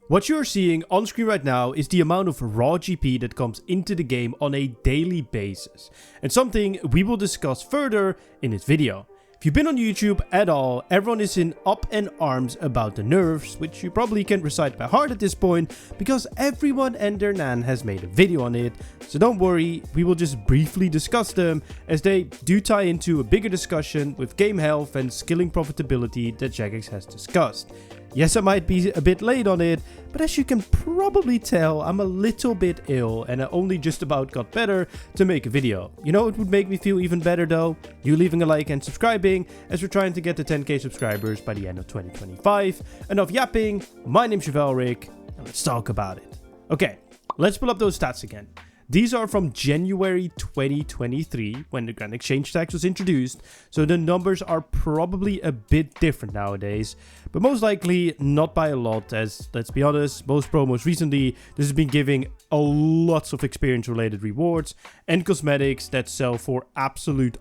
What you're seeing on screen right now is the amount of raw GP that comes into the game on a daily basis, and something we will discuss further in this video. If you've been on YouTube at all, everyone is in up in arms about the nerfs, which you probably can recite by heart at this point, because everyone and their nan has made a video on it, so don't worry, we will just briefly discuss them, as they do tie into a bigger discussion with game health and skilling profitability that Jagex has discussed. Yes, I might be a bit late on it, but as you can probably tell, I'm a little bit ill and I only just about got better to make a video. You know it would make me feel even better though? You leaving a like and subscribing, as we're trying to get to 10k subscribers by the end of 2025. Enough yapping, my name's Chevalric, and let's talk about it. Okay, let's pull up those stats again. These are from January 2023, when the Grand Exchange tax was introduced, so the numbers are probably a bit different nowadays, but most likely not by a lot, as, let's be honest, most promos recently, this has been giving a lots of experience-related rewards and cosmetics that sell for absolute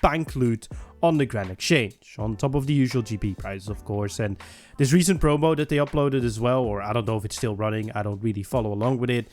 bank loot on the Grand Exchange, on top of the usual GP prices, of course. And this recent promo that they uploaded as well, or I don't know if it's still running, I don't really follow along with it,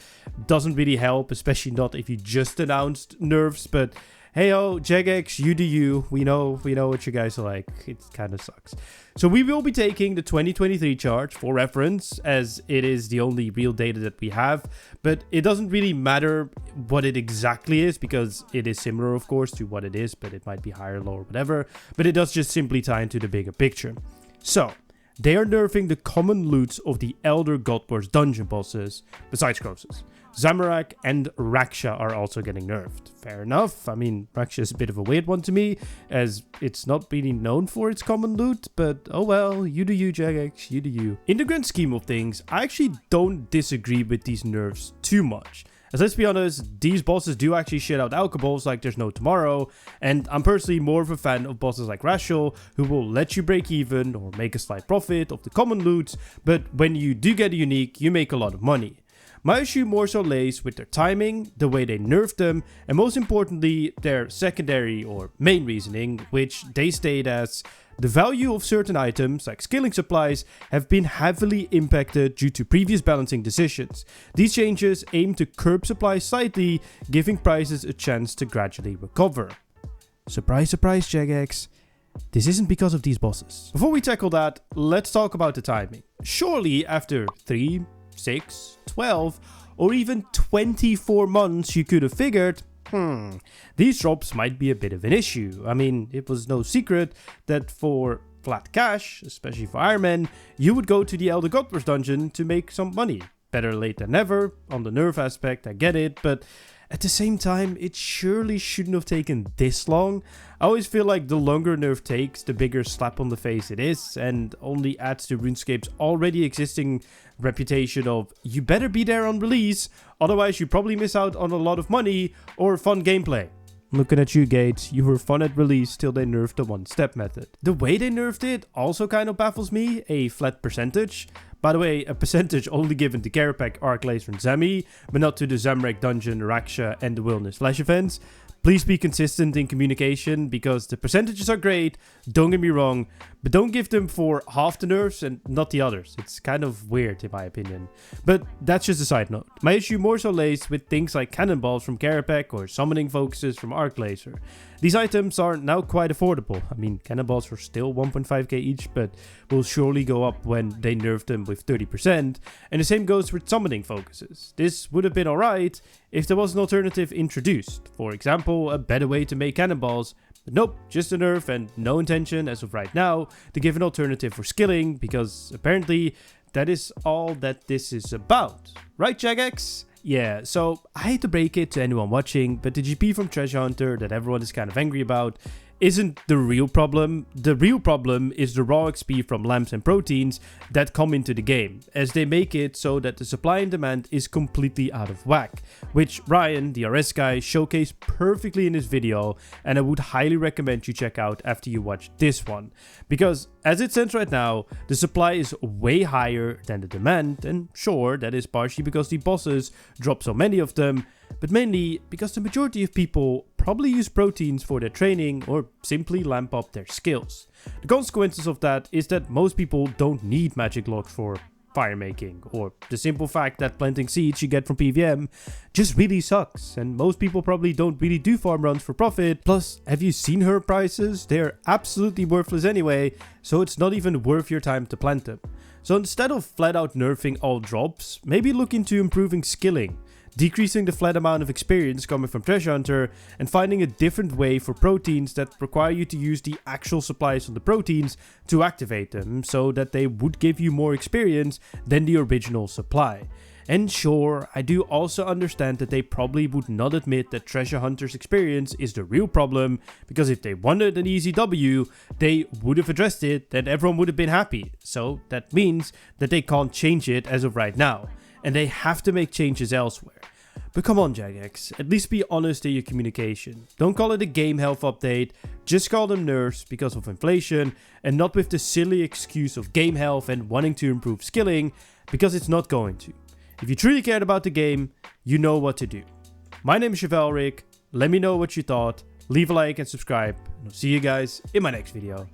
doesn't really help, especially not if you just announced nerfs. But hey-oh, Jagex, you do you. We know what you guys are like. It kind of sucks. So we will be taking the 2023 chart for reference, as it is the only real data that we have. But it doesn't really matter what it exactly is, because it is similar, of course, to what it is, but it might be higher, lower, whatever. But it does just simply tie into the bigger picture. So they are nerfing the common loots of the Elder God Wars dungeon bosses, besides crosses. Zamorak and Raksha are also getting nerfed. Fair enough. I mean, Raksha is a bit of a weird one to me, as it's not really known for its common loot, but oh well, you do you, Jagex, you do you. In the grand scheme of things, I actually don't disagree with these nerfs too much. As let's be honest, these bosses do actually shit out alcohols like there's no tomorrow, and I'm personally more of a fan of bosses like Raksha, who will let you break even or make a slight profit of the common loot, but when you do get a unique, you make a lot of money. My issue more so lays with their timing, the way they nerfed them, and most importantly, their secondary or main reasoning, which they state as: the value of certain items, like skilling supplies, have been heavily impacted due to previous balancing decisions. These changes aim to curb supply slightly, giving prices a chance to gradually recover. Surprise, surprise, Jagex. This isn't because of these bosses. Before we tackle that, let's talk about the timing. Surely after 3, 6, 12, or even 24 months, you could have figured, these drops might be a bit of an issue. I mean, it was no secret that for flat cash, especially for Iron Man, you would go to the Elder God Wars dungeon to make some money. Better late than never. On the nerf aspect, I get it, but at the same time, it surely shouldn't have taken this long. I always feel like the longer nerf takes, the bigger slap on the face it is, and only adds to Runescape's already existing reputation of you better be there on release, otherwise you probably miss out on a lot of money or fun gameplay. Looking at you, Gates, you were fun at release till they nerfed the one-step method. The way they nerfed it also kind of baffles me, a flat percentage. By the way, a percentage only given to Chevalric, Arc Laser and Zami, but not to the Zamorak dungeon, Raksha and the Wilderness Flash events. Please be consistent in communication, because the percentages are great, don't get me wrong, but don't give them for half the nerfs and not the others. It's kind of weird in my opinion. But that's just a side note. My issue more so lays with things like cannonballs from Chevalric or summoning focuses from Arc Laser. These items are now quite affordable. I mean, cannonballs are still 1.5k each, but will surely go up when they nerf them with 30%, and the same goes with summoning focuses. This would have been alright if there was an alternative introduced. For example, a better way to make cannonballs. But nope, just a nerf and no intention as of right now to give an alternative for skilling, because apparently that is all that this is about. Right, Jagex? Yeah, so I hate to break it to anyone watching, but the GP from Treasure Hunter that everyone is kind of angry about isn't the real problem. The real problem is the raw XP from lamps and proteins that come into the game, as they make it so that the supply and demand is completely out of whack, which Ryan, the RS guy, showcased perfectly in his video, and I would highly recommend you check out after you watch this one, because as it stands right now, the supply is way higher than the demand, and sure, that is partially because the bosses drop so many of them, but mainly because the majority of people probably use proteins for their training or simply lamp up their skills. The consequences of that is that most people don't need magic locks for fire making, or the simple fact that planting seeds you get from PVM just really sucks, and most people probably don't really do farm runs for profit. Plus, have you seen her prices? They're absolutely worthless anyway, so it's not even worth your time to plant them. So instead of flat out nerfing all drops, maybe look into improving skilling, decreasing the flat amount of experience coming from Treasure Hunter, and finding a different way for proteins that require you to use the actual supplies of the proteins to activate them, so that they would give you more experience than the original supply. And sure, I do also understand that they probably would not admit that Treasure Hunter's experience is the real problem, because if they wanted an easy W, they would have addressed it and everyone would have been happy. So that means that they can't change it as of right now, and they have to make changes elsewhere. But come on, Jagex, at least be honest in your communication. Don't call it a game health update, just call them nerfs because of inflation, and not with the silly excuse of game health and wanting to improve skilling, because it's not going to. If you truly cared about the game, you know what to do. My name is Chevalric, let me know what you thought, leave a like and subscribe, and I'll see you guys in my next video.